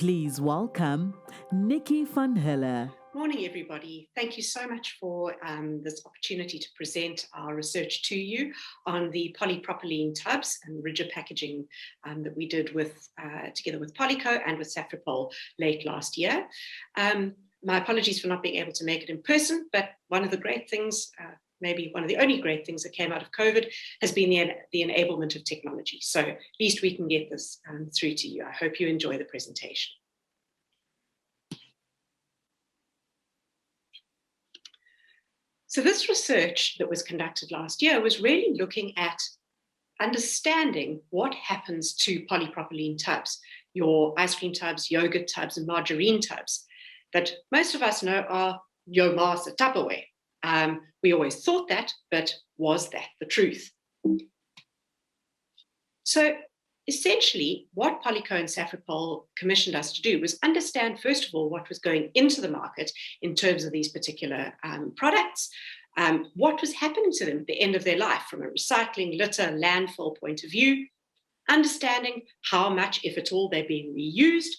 Please welcome Nicky van Hille. Morning, everybody. Thank you so much for this opportunity to present our research to you on the polypropylene tubs and rigid packaging that we did together with Polyco and with Safripol late last year. My apologies for not being able to make it in person, but one of the great things, maybe one of the only great things that came out of COVID has been the enablement of technology. So at least we can get this through to you. I hope you enjoy the presentation. So this research that was conducted last year was really looking at understanding what happens to polypropylene tubs, your ice cream tubs, yogurt tubs, and margarine tubs that most of us know are yo ma's Tupperware. We always thought that, but was that the truth? So essentially, what Polyco and Safripol commissioned us to do was understand, first of all, what was going into the market in terms of these particular products, what was happening to them at the end of their life from a recycling, litter, landfill point of view, understanding how much, if at all, they're being reused,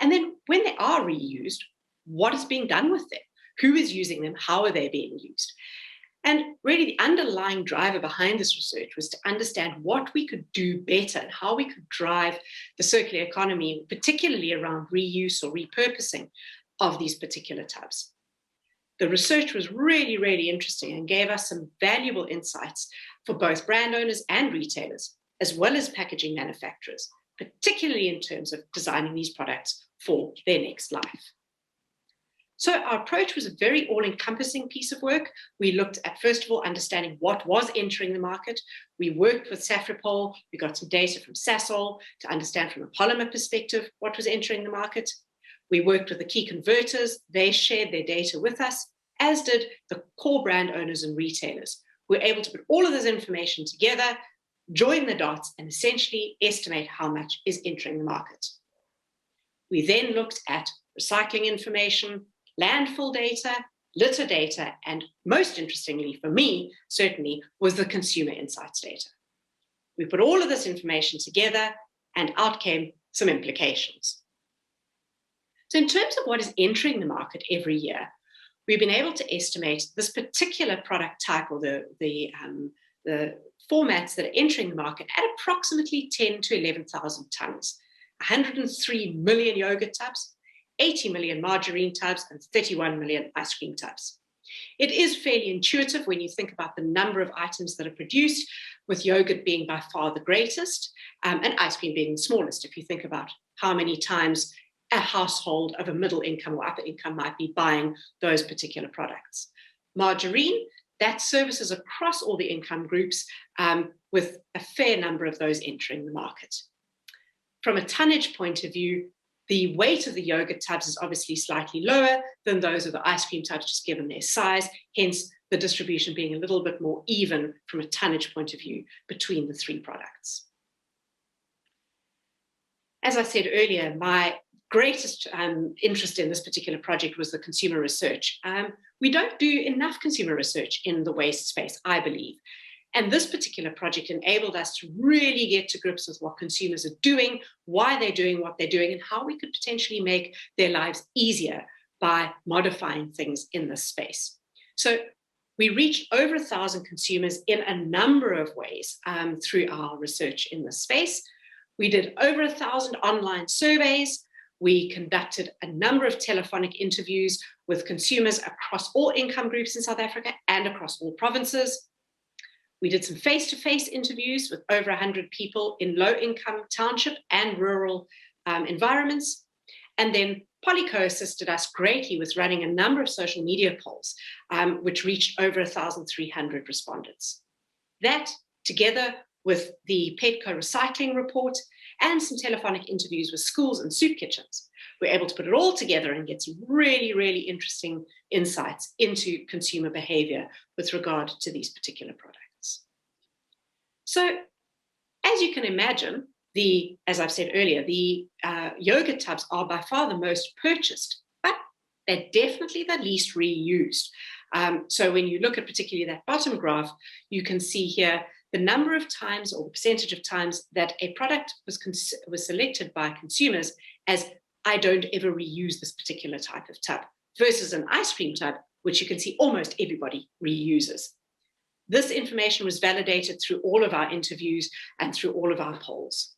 and then when they are reused, what is being done with them? Who is using them? How are they being used? And really the underlying driver behind this research was to understand what we could do better and how we could drive the circular economy, particularly around reuse or repurposing of these particular tubs. The research was really, really interesting and gave us some valuable insights for both brand owners and retailers, as well as packaging manufacturers, particularly in terms of designing these products for their next life. So our approach was a very all-encompassing piece of work. We looked at, first of all, understanding what was entering the market. We worked with Safripol. We got some data from Sasol to understand from a polymer perspective what was entering the market. We worked with the key converters. They shared their data with us, as did the core brand owners and retailers, who were able to put all of this information together, join the dots, and essentially estimate how much is entering the market. We then looked at recycling information, landfill data, litter data, and most interestingly for me, certainly, was the consumer insights data. We put all of this information together and out came some implications. So in terms of what is entering the market every year, we've been able to estimate this particular product type or the formats that are entering the market at approximately 10 to 11,000 tons, 103 million yogurt tubs, 80 million margarine tubs, and 31 million ice cream tubs. It is fairly intuitive when you think about the number of items that are produced, with yogurt being by far the greatest, and ice cream being the smallest, if you think about how many times a household of a middle income or upper income might be buying those particular products. Margarine, that services across all the income groups, with a fair number of those entering the market. From a tonnage point of view, the weight of the yogurt tubs is obviously slightly lower than those of the ice cream tubs, just given their size, hence the distribution being a little bit more even from a tonnage point of view between the three products. As I said earlier, my greatest interest in this particular project was the consumer research. We don't do enough consumer research in the waste space, I believe. And this particular project enabled us to really get to grips with what consumers are doing, why they're doing what they're doing, and how we could potentially make their lives easier by modifying things in this space. So we reached over 1,000 consumers in a number of ways through our research in this space. We did over 1,000 online surveys. We conducted a number of telephonic interviews with consumers across all income groups in South Africa and across all provinces. We did some face-to-face interviews with over 100 people in low-income township and rural environments. And then Polyco assisted us greatly with running a number of social media polls, which reached over 1,300 respondents. That, together with the Petco recycling report and some telephonic interviews with schools and soup kitchens, we're able to put it all together and get some really, really interesting insights into consumer behavior with regard to these particular products. So, as you can imagine, as I've said earlier, the yogurt tubs are by far the most purchased, but they're definitely the least reused. So when you look at particularly that bottom graph, you can see here the number of times or the percentage of times that a product was selected by consumers as I don't ever reuse this particular type of tub, versus an ice cream tub, which you can see almost everybody reuses. This information was validated through all of our interviews and through all of our polls.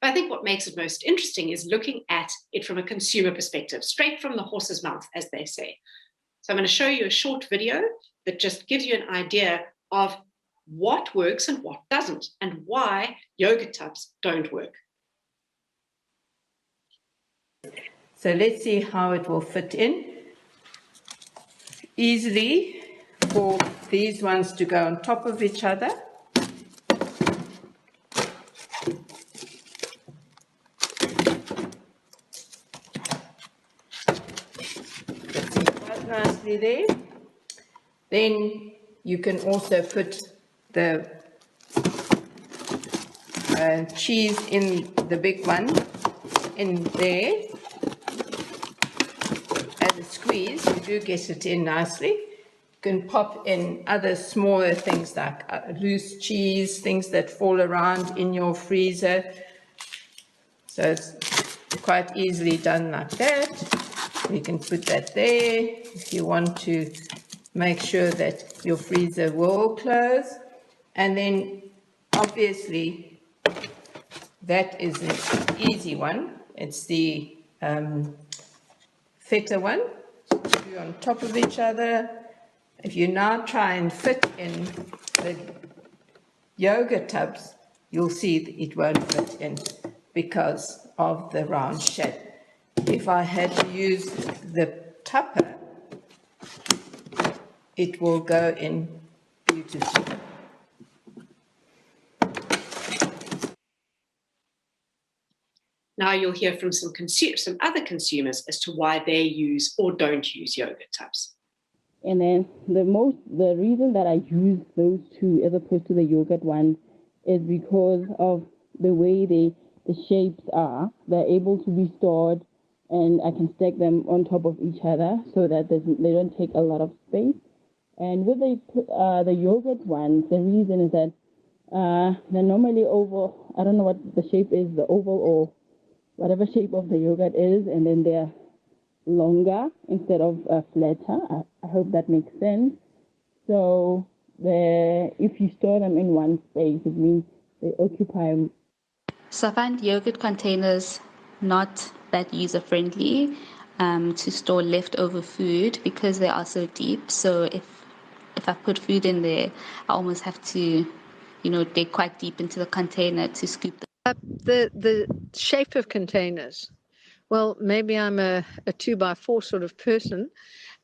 But I think what makes it most interesting is looking at it from a consumer perspective, straight from the horse's mouth, as they say. So I'm going to show you a short video that just gives you an idea of what works and what doesn't, and why yogurt tubs don't work. So let's see how it will fit in. Easily for these ones to go on top of each other. Fits in quite nicely there. Then you can also put the cheese in the big one in there. As a squeeze, you do get it in nicely. You can pop in other smaller things like loose cheese, things that fall around in your freezer. So it's quite easily done like that. You can put that there if you want to make sure that your freezer will close. And then obviously that is an easy one. It's the feta one. Two on top of each other. If you now try and fit in the yogurt tubs, you'll see that it won't fit in because of the round shape. If I had to use the tupper, it will go in beautifully. Now you'll hear from some other consumers as to why they use or don't use yogurt tubs. And then the reason that I use those two as opposed to the yogurt ones is because of the way the shapes are. They're able to be stored, and I can stack them on top of each other so that they don't take a lot of space. And with the yogurt ones, the reason is that they're normally oval. I don't know what the shape is, the oval or whatever shape of the yogurt is, and then they're longer instead of flatter. I hope that makes sense. So if you store them in one space, it means they occupy. So I find yogurt containers not that user-friendly to store leftover food because they are so deep. So if I put food in there, I almost have to, dig quite deep into the container to scoop them. The shape of containers. Well, maybe I'm a 2x4 sort of person,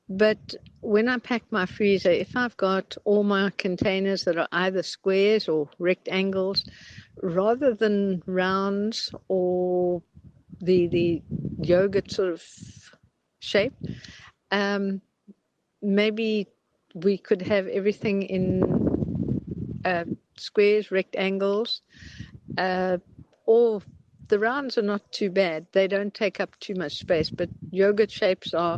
but when I pack my freezer, if I've got all my containers that are either squares or rectangles, rather than rounds or the yogurt sort of shape, maybe we could have everything in squares, rectangles, or the rounds are not too bad. They don't take up too much space, but yogurt shapes are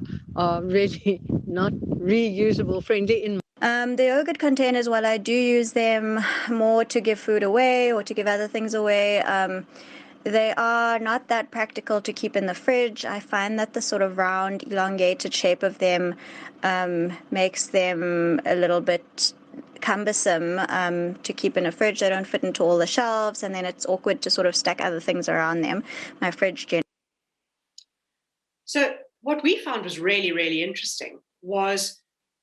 really not reusable friendly. The yogurt containers, while I do use them more to give food away or to give other things away, they are not that practical to keep in the fridge. I find that the sort of round, elongated shape of them makes them a little bit cumbersome to keep in a fridge. They don't fit into all the shelves, and then it's awkward to sort of stack other things around them. My fridge So what we found was really, really interesting was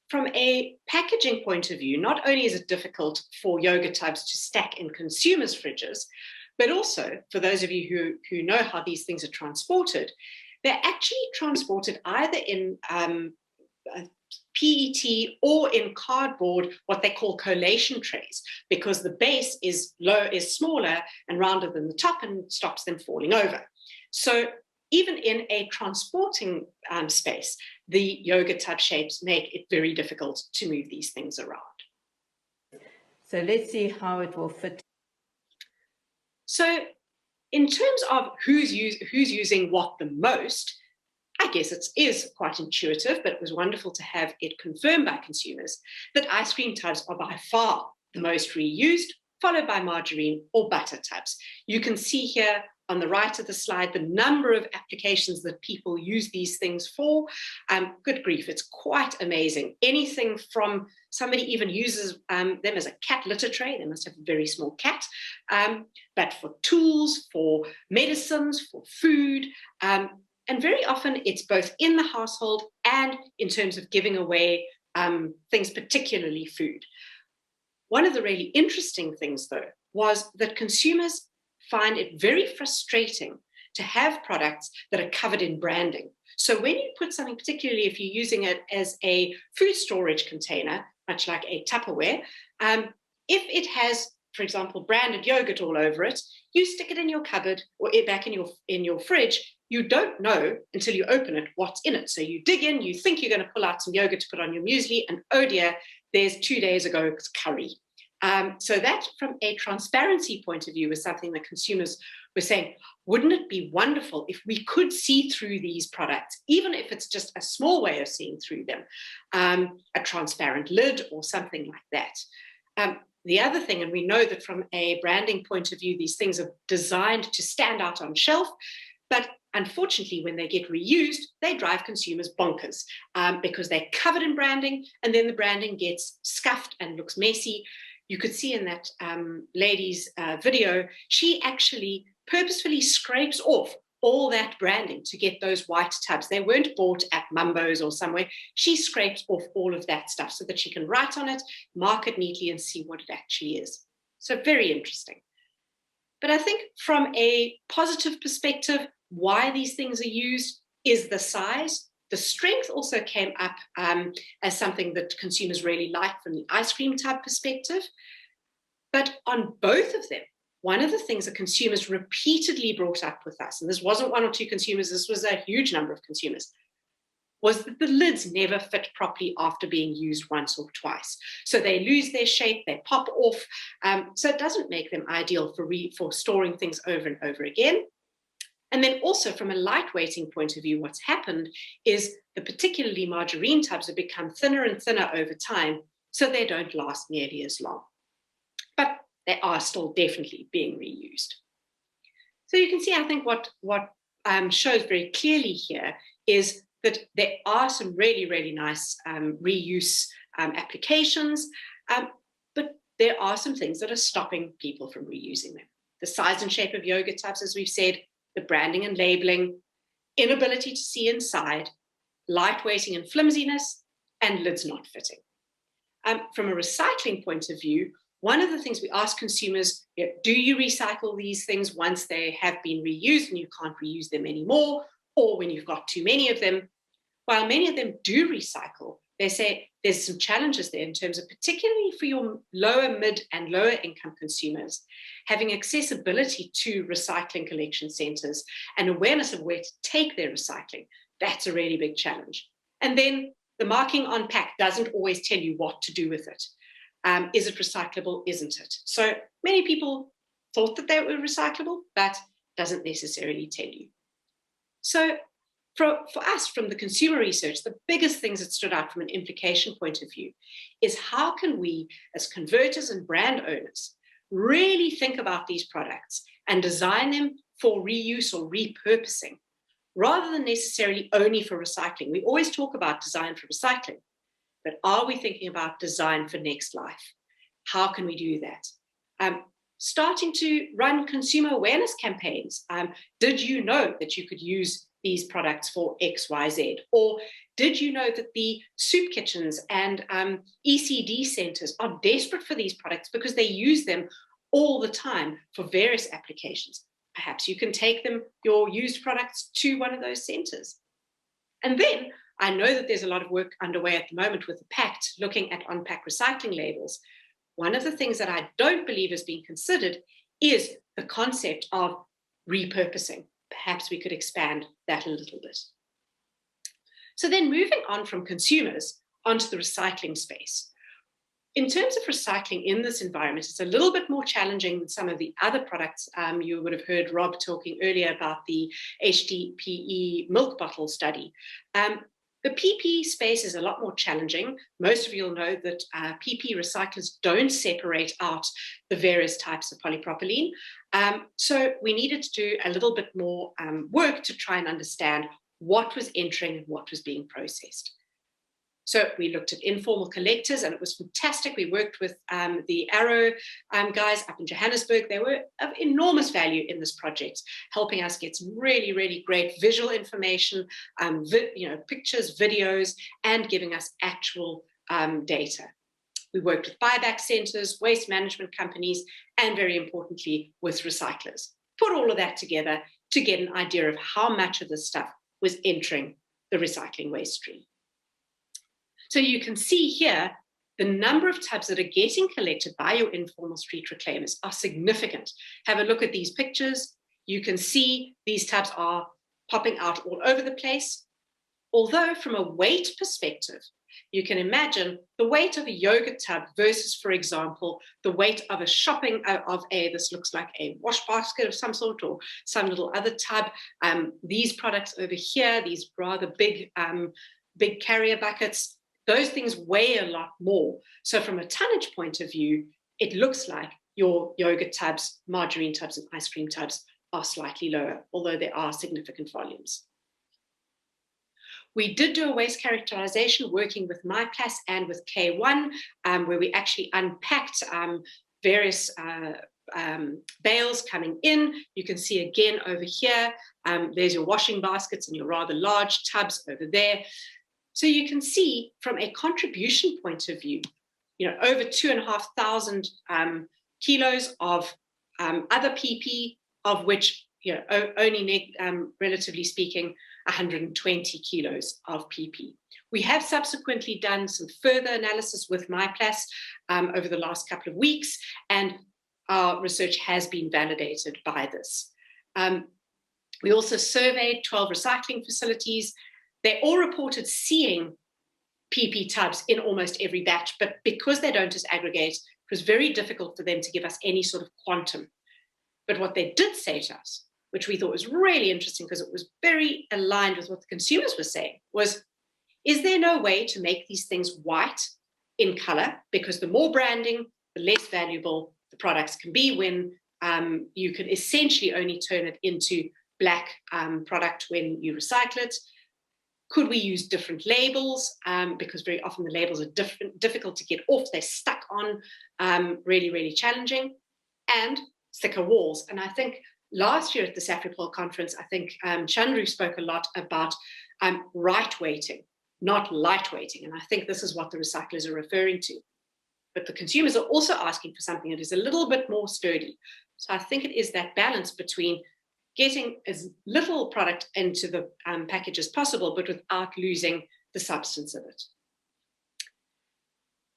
from a packaging point of view, not only is it difficult for yogurt tubs to stack in consumers' fridges, but also for those of you who know how these things are transported, they're actually transported either in PET or in cardboard, what they call collation trays, because the base is smaller and rounder than the top and stops them falling over. So even in a transporting space, the yogurt tub shapes make it very difficult to move these things around. So let's see how it will fit. So in terms of who's using what the most, I guess it is quite intuitive, but it was wonderful to have it confirmed by consumers that ice cream tubs are by far the most reused, followed by margarine or butter tubs. You can see here on the right of the slide, the number of applications that people use these things for. Good grief, it's quite amazing. Anything from somebody even uses them as a cat litter tray. They must have a very small cat. But for tools, for medicines, for food. And very often it's both in the household and in terms of giving away things, particularly food. One of the really interesting things, though, was that consumers find it very frustrating to have products that are covered in branding. So when you put something, particularly if you're using it as a food storage container, much like a Tupperware, if it has, for example, branded yogurt all over it, you stick it in your cupboard or back in your fridge. You don't know until you open it what's in it. So you dig in, you think you're going to pull out some yogurt to put on your muesli, and oh dear, there's 2 days ago's curry. So that, from a transparency point of view, was something that consumers were saying, wouldn't it be wonderful if we could see through these products, even if it's just a small way of seeing through them, a transparent lid or something like that. The other thing, and we know that from a branding point of view, these things are designed to stand out on shelf, but unfortunately, when they get reused, they drive consumers bonkers because they're covered in branding, and then the branding gets scuffed and looks messy. You could see in that lady's video, she actually purposefully scrapes off all that branding to get those white tubs. They weren't bought at Mumbo's or somewhere. She scrapes off all of that stuff so that she can write on it, mark it neatly, and see what it actually is. So very interesting. But I think from a positive perspective, why these things are used is the size. The strength also came up as something that consumers really like from the ice cream tub perspective. But on both of them, one of the things that consumers repeatedly brought up with us, and this wasn't one or two consumers, this was a huge number of consumers, was that the lids never fit properly after being used once or twice. So they lose their shape, they pop off. So it doesn't make them ideal for storing things over and over again. And then also from a lightweighting point of view, what's happened is the particularly margarine tubs have become thinner and thinner over time, so they don't last nearly as long. But they are still definitely being reused. So you can see, I think what shows very clearly here is that there are some really, really nice reuse applications, but there are some things that are stopping people from reusing them. The size and shape of yogurt tubs, as we've said, the branding and labeling, inability to see inside, lightweighting and flimsiness, and lids not fitting. From a recycling point of view, one of the things we ask consumers, do you recycle these things once they have been reused and you can't reuse them anymore, or when you've got too many of them? While many of them do recycle, they say there's some challenges there in terms of, particularly for your lower, mid, and lower income consumers, having accessibility to recycling collection centers and awareness of where to take their recycling. That's a really big challenge. And then the marking on pack doesn't always tell you what to do with it. Is it recyclable? Isn't it? So many people thought that they were recyclable, but doesn't necessarily tell you. So for us, from the consumer research, the biggest things that stood out from an implication point of view is how can we, as converters and brand owners, really think about these products and design them for reuse or repurposing, rather than necessarily only for recycling. We always talk about design for recycling, but are we thinking about design for next life? How can we do that? Starting to run consumer awareness campaigns. Did you know that you could use these products for X, Y, Z? Or did you know that the soup kitchens and ECD centers are desperate for these products because they use them all the time for various applications? Perhaps you can take your used products to one of those centers. And then I know that there's a lot of work underway at the moment with the Pact looking at on-pack recycling labels. One of the things that I don't believe is being considered is the concept of repurposing. Perhaps we could expand that a little bit. So then moving on from consumers onto the recycling space. In terms of recycling in this environment, it's a little bit more challenging than some of the other products. You would have heard Rob talking earlier about the HDPE milk bottle study. But The PP space is a lot more challenging. Most of you will know that PP recyclers don't separate out the various types of polypropylene. So we needed to do a little bit more work to try and understand what was entering and what was being processed. So we looked at informal collectors, and it was fantastic. We worked with the Arrow guys up in Johannesburg. They were of enormous value in this project, helping us get some really, really great visual information, pictures, videos, and giving us actual data. We worked with buyback centers, waste management companies, and very importantly, with recyclers. Put all of that together to get an idea of how much of this stuff was entering the recycling waste stream. So you can see here, the number of tubs that are getting collected by your informal street reclaimers are significant. Have a look at these pictures. You can see these tubs are popping out all over the place. Although from a weight perspective, you can imagine the weight of a yogurt tub versus, for example, the weight of this looks like a wash basket of some sort or some little other tub. These products over here, these rather big carrier buckets, those things weigh a lot more. So from a tonnage point of view, it looks like your yogurt tubs, margarine tubs, and ice cream tubs are slightly lower, although there are significant volumes. We did do a waste characterization working with MyPlas and with K1, where we actually unpacked various bales coming in. You can see again over here, there's your washing baskets and your rather large tubs over there. So you can see from a contribution point of view, over 2,500 kilos of other PP, of which only relatively speaking 120 kilos of PP. We have subsequently done some further analysis with MyPlas over the last couple of weeks, and our research has been validated by this. We also surveyed 12 recycling facilities. They all reported seeing PP tubs in almost every batch, but because they don't disaggregate, it was very difficult for them to give us any sort of quantum. But what they did say to us, which we thought was really interesting because it was very aligned with what the consumers were saying, was, is there no way to make these things white in color? Because the more branding, the less valuable the products can be when you can essentially only turn it into black product when you recycle it. Could we use different labels? Because very often the labels are difficult to get off. They're stuck on, really, really challenging. And thicker walls. And I think last year at the Safripol conference, I think Chandru spoke a lot about right weighting, not light weighting. And I think this is what the recyclers are referring to. But the consumers are also asking for something that is a little bit more sturdy. So I think it is that balance between getting as little product into the package as possible, but without losing the substance of it.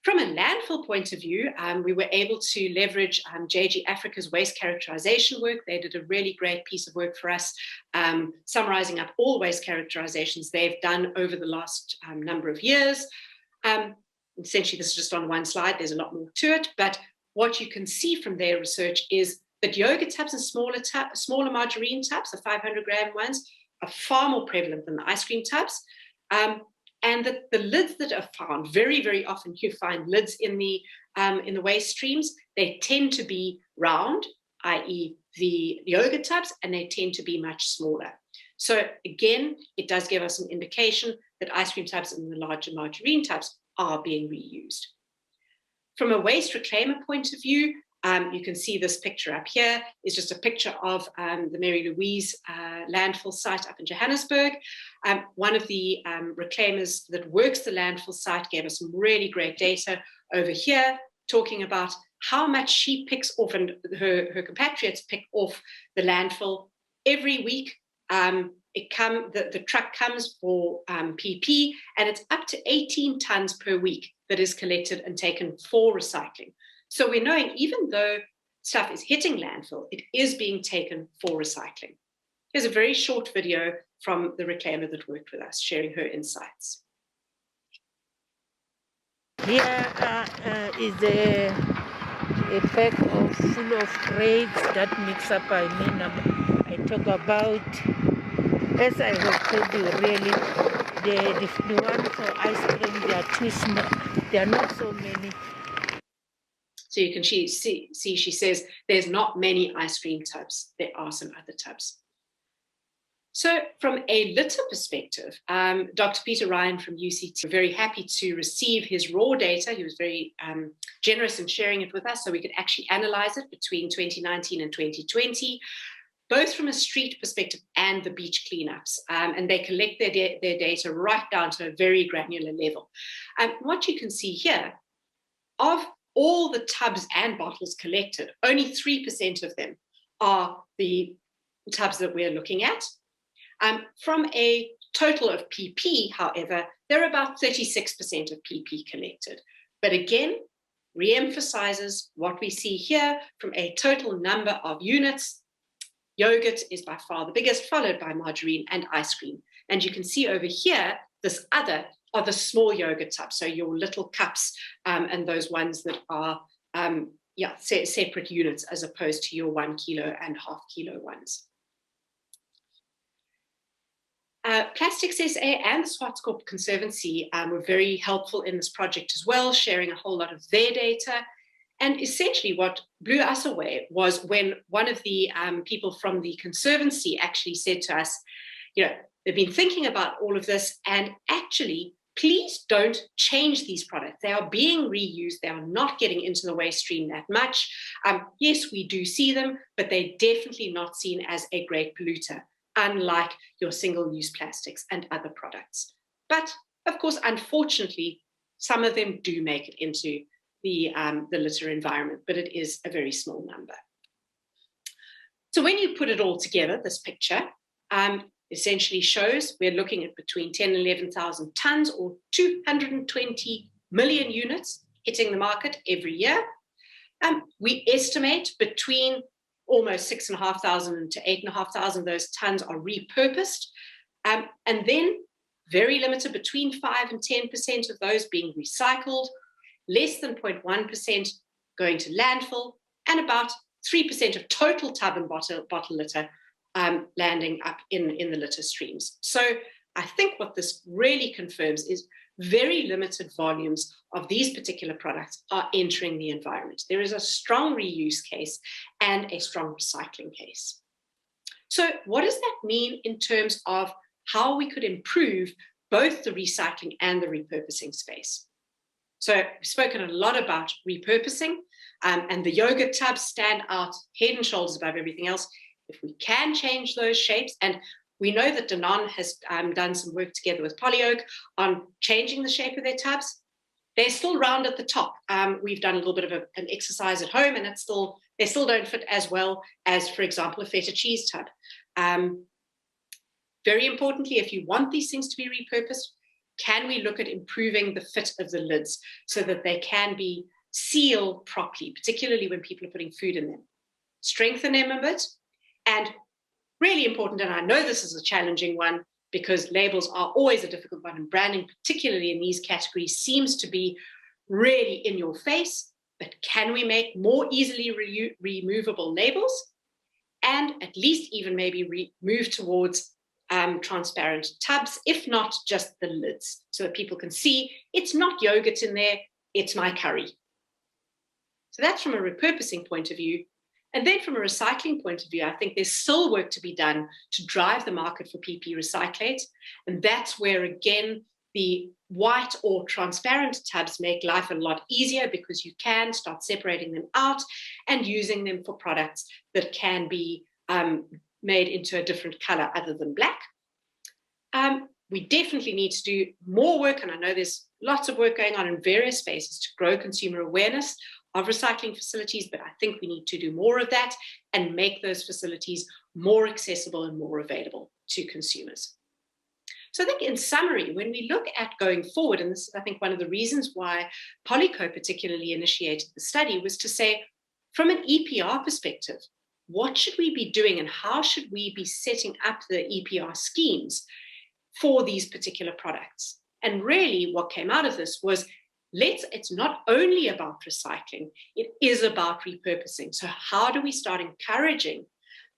From a landfill point of view, we were able to leverage JG Africa's waste characterization work. They did a really great piece of work for us, summarizing up all waste characterizations they've done over the last number of years. Essentially, this is just on one slide. There's a lot more to it, but what you can see from their research is that yogurt tubs and smaller margarine tubs, the 500-gram ones, are far more prevalent than the ice cream tubs. And that the lids that are found, very, very often you find lids in the waste streams, they tend to be round, i.e. the yogurt tubs, and they tend to be much smaller. So again, it does give us an indication that ice cream tubs and the larger margarine tubs are being reused. From a waste reclaimer point of view, you can see this picture up here is just a picture of the Mary Louise landfill site up in Johannesburg. One of the reclaimers that works the landfill site gave us some really great data over here, talking about how much she picks off and her compatriots pick off the landfill every week. The truck comes for PP, and it's up to 18 tons per week that is collected and taken for recycling. So we're knowing even though stuff is hitting landfill, it is being taken for recycling. Here's a very short video from the reclaimer that worked with us, sharing her insights. Here is the effect of full of grades that mix up. I talk about, as I have told you, really the ones for ice cream, they are too small. There are not so many. So you can see, she says there's not many ice cream tubs. There are some other tubs. So from a litter perspective, Dr. Peter Ryan from UCT, we're very happy to receive his raw data. He was very generous in sharing it with us so we could actually analyze it between 2019 and 2020, both from a street perspective and the beach cleanups. And they collect their data right down to a very granular level. What you can see here, of all the tubs and bottles collected, only 3% of them are the tubs that we're looking at. From a total of PP, however, there are about 36% of PP collected. But again, re-emphasizes what we see here from a total number of units. Yogurt is by far the biggest, followed by margarine and ice cream. And you can see over here, this other are the small yogurt tubs, so your little cups and those ones that are separate units as opposed to your 1 kilo and half kilo ones. Plastics SA and the Swartkop Conservancy were very helpful in this project as well, sharing a whole lot of their data. And essentially what blew us away was when one of the people from the Conservancy actually said to us, you know, they've been thinking about all of this, and actually, please don't change these products. They are being reused. They are not getting into the waste stream that much. Yes, we do see them, but they're definitely not seen as a great polluter, unlike your single-use plastics and other products. But of course, unfortunately, some of them do make it into the litter environment, but it is a very small number. So when you put it all together, this picture essentially shows we're looking at between 10 and 11,000 tons, or 220 million units hitting the market every year. We estimate between almost 6,500 to 8,500 of those tons are repurposed, and then very limited, between 5 and 10% of those being recycled, less than 0.1% going to landfill, and about 3% of total tub and bottle litter landing up in the litter streams. So I think what this really confirms is very limited volumes of these particular products are entering the environment. There is a strong reuse case and a strong recycling case. So what does that mean in terms of how we could improve both the recycling and the repurposing space? So we've spoken a lot about repurposing, and the yogurt tubs stand out head and shoulders above everything else. If we can change those shapes, and we know that Danone has done some work together with Polyoak on changing the shape of their tubs. They're still round at the top. We've done a little bit of an exercise at home, and they still don't fit as well as, for example, a feta cheese tub. Very importantly, if you want these things to be repurposed, can we look at improving the fit of the lids so that they can be sealed properly, particularly when people are putting food in them? Strengthen them a bit. And really important, and I know this is a challenging one because labels are always a difficult one, and branding, particularly in these categories, seems to be really in your face. But can we make more easily removable labels, and at least even maybe move towards transparent tubs, if not just the lids, so that people can see it's not yogurt in there, it's my curry. So that's from a repurposing point of view. And then from a recycling point of view, I think there's still work to be done to drive the market for PP recyclate. And that's where, again, the white or transparent tubs make life a lot easier, because you can start separating them out and using them for products that can be made into a different color other than black. We definitely need to do more work, and I know there's lots of work going on in various spaces to grow consumer awareness of recycling facilities, but I think we need to do more of that and make those facilities more accessible and more available to consumers. So I think in summary, when we look at going forward, and this is, I think, one of the reasons why Polyco particularly initiated the study, was to say, from an EPR perspective, what should we be doing and how should we be setting up the EPR schemes for these particular products? And really what came out of this was, it's not only about recycling, it is about repurposing. So how do we start encouraging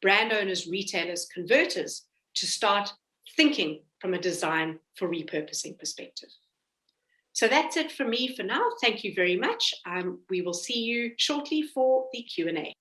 brand owners, retailers, converters to start thinking from a design for repurposing perspective. So that's it from me for now. Thank you very much. We will see you shortly for the Q&A.